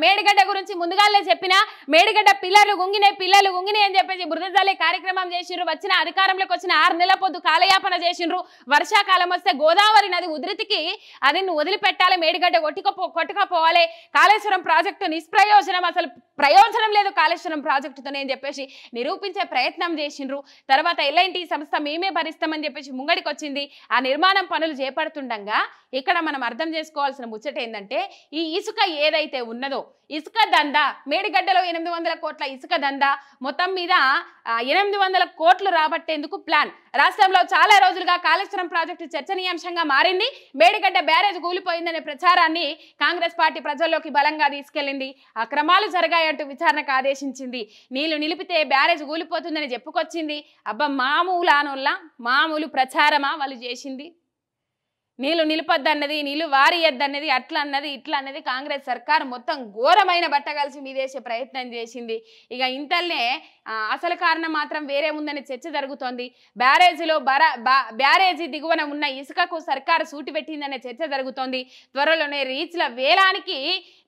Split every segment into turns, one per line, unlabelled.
మేడిగడ్డ గురించి ముందుగానే చెప్పినా మేడిగడ్డ పిల్లలు గుంగినాయి అని చెప్పేసి బురద జల్లే కార్యక్రమం చేసిండ్రు. వచ్చిన అధికారంలోకి వచ్చిన 6 నెలల పొద్దు కాలయాపన చేసిండ్రు. వర్షాకాలం వస్తే గోదావరి నది ఉధృతికి అది వదిలిపెట్టాలి, మేడిగడ్డ కొట్టుకపోవాలి, కాళేశ్వరం ప్రాజెక్టు నిష్ప్రయోజనం, అసలు ప్రయోజనం లేదు కాళేశ్వరం ప్రాజెక్టుతోనే అని చెప్పేసి నిరూపించే ప్రయత్నం చేసిండ్రు. తర్వాత ఎల్ఐటి సంస్థ మేమే భరిస్తామని చెప్పేసి ముంగడికి వచ్చింది. ఆ నిర్మాణం పనులు చేపడుతుండగా ఇక్కడ మనం అర్థం చేసుకోవాల్సిన ముచ్చట ఏంటంటే ఈ ఇసుక ఏదైతే ఉన్నదో ఇసుక దందా, మేడిగడ్డలో 800 కోట్ల ఇసుక దందా, మొత్తం మీద 800 కోట్లు రాబట్టేందుకు ప్లాన్. రాష్ట్రంలో చాలా రోజులుగా కాళేశ్వరం ప్రాజెక్టు చర్చనీయాంశంగా మారింది. మేడిగడ్డ బ్యారేజ్ కూలిపోయిందనే ప్రచారాన్ని కాంగ్రెస్ పార్టీ ప్రజల్లోకి బలంగా తీసుకెళ్లింది. అక్రమాలు జరిగాయంటూ విచారణకు ఆదేశించింది. నీళ్లు నిలిపితే బ్యారేజ్ కూలిపోతుందని చెప్పుకొచ్చింది. అబ్బా మామూలు ప్రచారమా వాళ్ళు చేసింది? నీళ్లు నిలపొద్దన్నది, నీళ్లు వారియద్దన్నది, అట్లా అన్నది ఇట్లా అన్నది కాంగ్రెస్ సర్కార్ మొత్తం ఘోరమైన బట్ట కలిసి మీదేసే ప్రయత్నం చేసింది. ఇక ఇంతల్నే అసలు కారణం మాత్రం వేరే ఉందని చర్చ జరుగుతోంది. బ్యారేజీ దిగువన ఉన్న ఇసుకకు సర్కారు సూటి పెట్టిందనే చర్చ జరుగుతోంది. త్వరలోనే రీచ్ల వేలానికి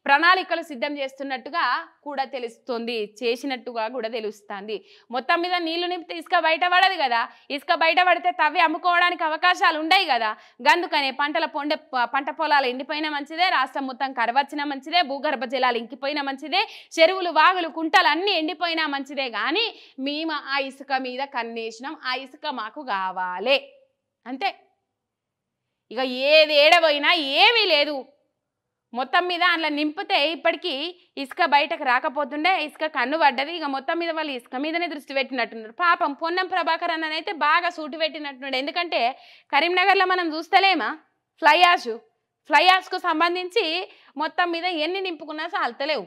ప్రణాళికలు సిద్ధం చేస్తున్నట్టుగా కూడా తెలుస్తుంది, చేసినట్టుగా కూడా తెలుస్తుంది. మొత్తం మీద నీళ్లు నింపితే ఇసుక బయటపడదు కదా, ఇసుక బయటపడితే తవ్వి అమ్ముకోవడానికి అవకాశాలు ఉండవు కదా. గందుకనే పంట పొలాలు ఎండిపోయినా మంచిదే, రాష్ట్రం మొత్తం కరవచ్చినా మంచిదే, భూగర్భ జలాలు ఇంకిపోయినా మంచిదే, చెరువులు వాగులు కుంటలు అన్ని ఎండిపోయినా మంచిదే. కానీ మేము ఆ ఇసుక మీద కన్నేసినాం, ఆ ఇసుక మాకు కావాలి అంతే. ఇక ఏది ఏడపోయినా ఏమీ లేదు. మొత్తం మీద అందులో నింపితే ఇప్పటికీ ఇసుక బయటకు రాకపోతుండే, ఇసుక కన్ను పడ్డది. ఇక మొత్తం మీద వాళ్ళు ఇసుక మీదనే దృష్టి పెట్టినట్టున్నారు. పాపం పొన్నం ప్రభాకర్ అన్ననైతే బాగా సూటి పెట్టినట్టున్నాడు. ఎందుకంటే కరీంనగర్లో మనం చూస్తలేమా ఫ్లై యాష్కు సంబంధించి మొత్తం మీద ఎన్ని నింపుకున్నా చాలతలేవు.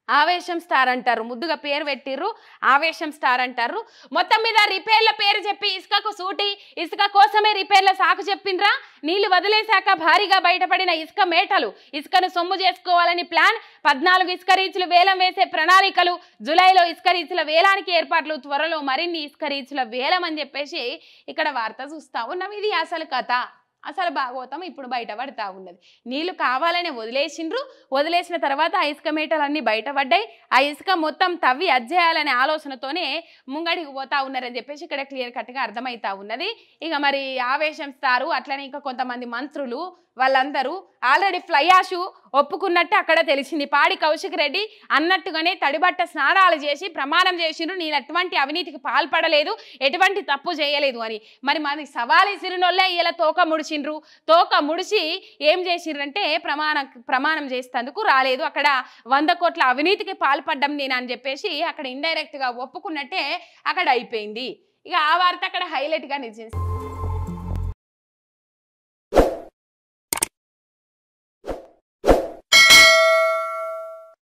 ఆవేశం స్టార్ అంటారు, ముద్దుగా పేరు పెట్టిర్రు, ఆవేశం స్టార్ అంటారు. మొత్తం మీద రిపేర్ల పేరు చెప్పి ఇసుకకు సూటి, ఇసుక కోసమే రిపేర్ల సాకు చెప్పిండ్రా. నీళ్లు వదిలేశాక భారీగా బయటపడిన ఇసుక మేటలు, ఇసుకను సొమ్ము చేసుకోవాలని ప్లాన్. 14 ఇసుక రీచ్లు వేలం వేసే ప్రణాళికలు. జూలైలో ఇసుక రీచ్ల వేలానికి ఏర్పాట్లు, త్వరలో మరిన్ని ఇసుక రీచ్ల వేలం అని చెప్పేసి ఇక్కడ వార్త చూస్తా ఉన్నాం. ఇది అసలు కథ, అసలు భాగవతం ఇప్పుడు బయటపడతా ఉన్నది. నీళ్లు కావాలనే వదిలేసిన తర్వాత ఆ ఇసుక మేటలన్నీ బయటపడ్డాయి. ఆ ఇసుక మొత్తం తవ్వి అజ్జేయాలనే ఆలోచనతోనే ముంగడికి పోతా ఉన్నారని చెప్పేసి ఇక్కడ క్లియర్ కట్గా అర్థమవుతా ఉన్నది. ఇక మరి ఆవేశం స్టారు అట్లనే ఇంకా కొంతమంది మంత్రులు వాళ్ళందరూ ఆల్రెడీ ఫ్లై యాష్ ఒప్పుకున్నట్టు అక్కడ తెలిసింది. పాడి కౌశిక్ రెడ్డి అన్నట్టుగానే తడిబట్ట స్నానాలు చేసి ప్రమాణం చేసిండ్రు, నేను ఎటువంటి అవినీతికి పాల్పడలేదు, ఎటువంటి తప్పు చేయలేదు అని. మరి సవాల్ ఇసిరినోళ్ళే ఇలా తోక ముడిచి ఏం చేసిర్రంటే ప్రమాణం చేసేందుకు రాలేదు, అక్కడ 100 కోట్ల అవినీతికి పాల్పడ్డం నేను అని చెప్పేసి అక్కడ ఇండైరెక్ట్ గా ఒప్పుకున్నట్టే అక్కడ అయిపోయింది. ఇక ఆ వార్త అక్కడ హైలైట్ గా నిలిచింది.